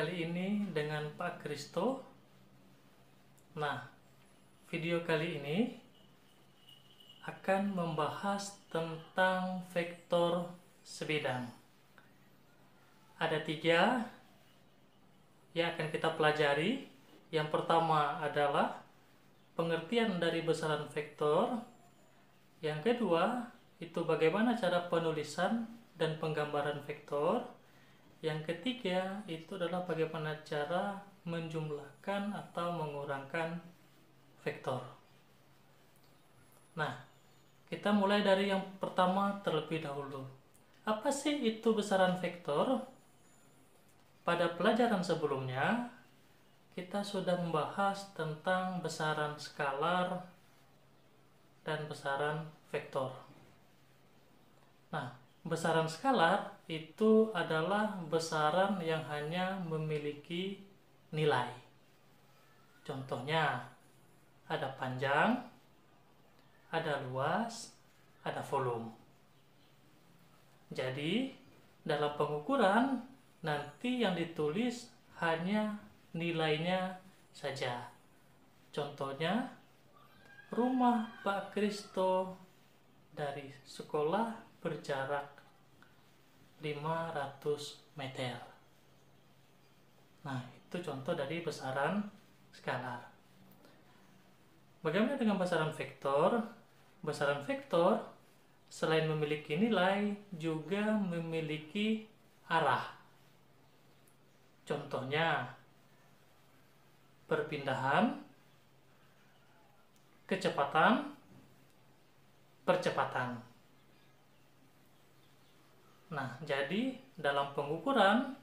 kali ini dengan Pak Kristo. Nah, video kali ini akan membahas tentang vektor sebidang. Ada 3 yang akan kita pelajari. Yang pertama adalah pengertian dari besaran vektor. Yang kedua, itu bagaimana cara penulisan dan penggambaran vektor. Yang ketiga, itu adalah bagaimana cara menjumlahkan atau mengurangkan vektor. Nah, kita mulai dari yang pertama terlebih dahulu. Apa sih itu besaran vektor? Pada pelajaran sebelumnya, kita sudah membahas tentang besaran skalar dan besaran vektor. Nah, besaran skalar itu adalah besaran yang hanya memiliki nilai. Contohnya, ada panjang, ada luas, ada volume. Jadi, dalam pengukuran, nanti yang ditulis hanya nilainya saja. Contohnya, rumah Pak Kristo dari sekolah berjarak 500 meter. Nah, itu contoh dari besaran skalar. Bagaimana dengan besaran vektor? Besaran vektor selain memiliki nilai juga memiliki arah. Contohnya, perpindahan, kecepatan, percepatan. Nah, jadi dalam pengukuran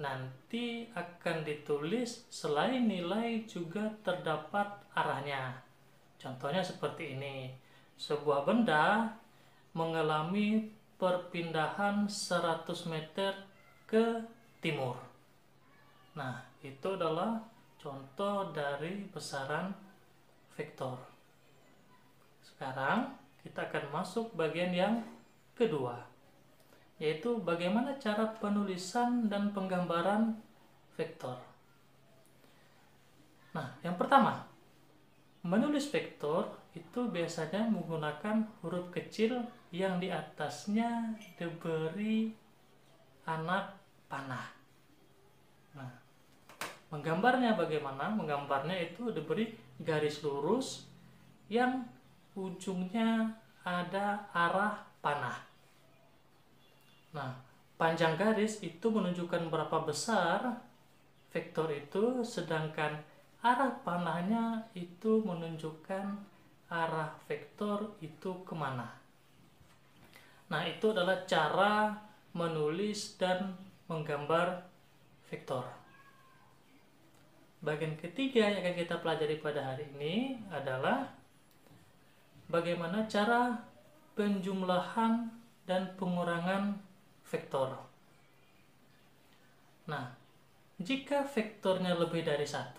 nanti akan ditulis selain nilai juga terdapat arahnya. Contohnya seperti ini. Sebuah benda mengalami perpindahan 100 meter ke timur. Nah, itu adalah contoh dari besaran vektor. Sekarang kita akan masuk bagian yang kedua, yaitu bagaimana cara penulisan dan penggambaran vektor. Nah, yang pertama, menulis vektor itu biasanya menggunakan huruf kecil yang di atasnya diberi anak panah. Nah, menggambarnya bagaimana? Menggambarnya itu diberi garis lurus yang ujungnya ada arah panah. Nah, panjang garis itu menunjukkan berapa besar vektor itu, sedangkan arah panahnya itu menunjukkan arah vektor itu kemana. Nah, itu adalah cara menulis dan menggambar vektor. Bagian ketiga yang akan kita pelajari pada hari ini adalah bagaimana cara penjumlahan dan pengurangan vektor. Nah, jika vektornya lebih dari 1,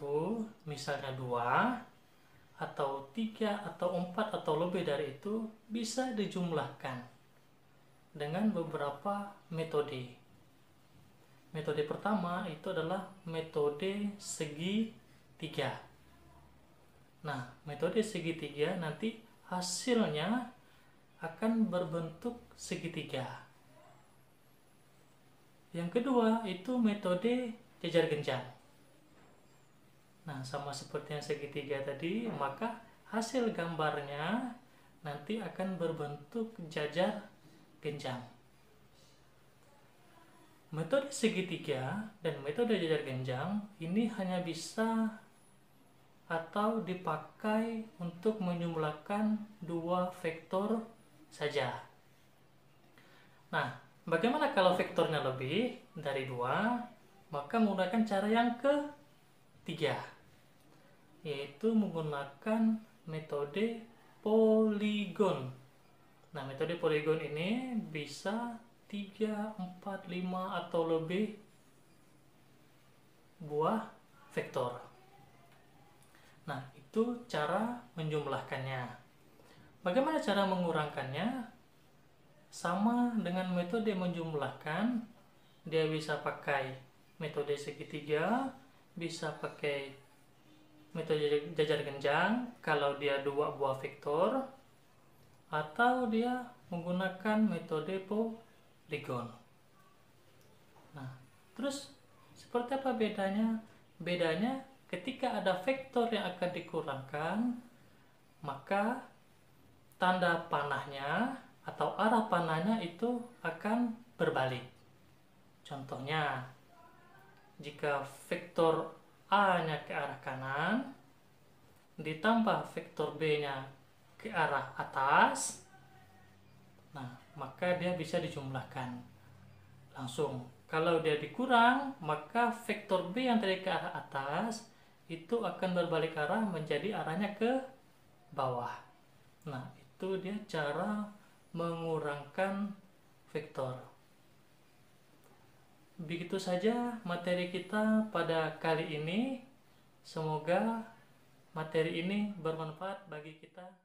misalnya 2, atau 3, atau 4, atau lebih dari itu, bisa dijumlahkan dengan beberapa metode. Metode pertama itu adalah metode segitiga. Nah, metode segitiga nanti hasilnya akan berbentuk segitiga. Yang kedua itu metode jejar genjang. Nah, sama seperti yang segitiga tadi, maka hasil gambarnya nanti akan berbentuk jajar genjang. Metode segitiga dan metode jajar genjang ini hanya bisa atau dipakai untuk menjumlahkan 2 vektor saja. Nah, bagaimana kalau vektornya lebih dari 2? Maka menggunakan cara yang ketiga, yaitu menggunakan metode poligon. Nah, metode poligon ini bisa 3, 4, 5 atau lebih buah vektor. Nah, itu cara menjumlahkannya. Bagaimana cara mengurangkannya? Sama dengan metode menjumlahkan, dia bisa pakai metode segitiga, bisa pakai metode jajar genjang kalau dia dua buah vektor, atau dia menggunakan metode poligon. Nah, terus seperti apa bedanya? Bedanya ketika ada vektor yang akan dikurangkan, maka tanda panahnya atau arah panahnya itu akan berbalik. Contohnya, jika vektor A-nya ke arah kanan, ditambah vektor B-nya ke arah atas, nah, maka dia bisa dijumlahkan langsung. Kalau dia dikurang, maka vektor B yang tadi ke arah atas itu akan berbalik arah menjadi arahnya ke bawah. Nah, itu dia cara mengurangkan vektor. Begitu saja materi kita pada kali ini. Semoga materi ini bermanfaat bagi kita.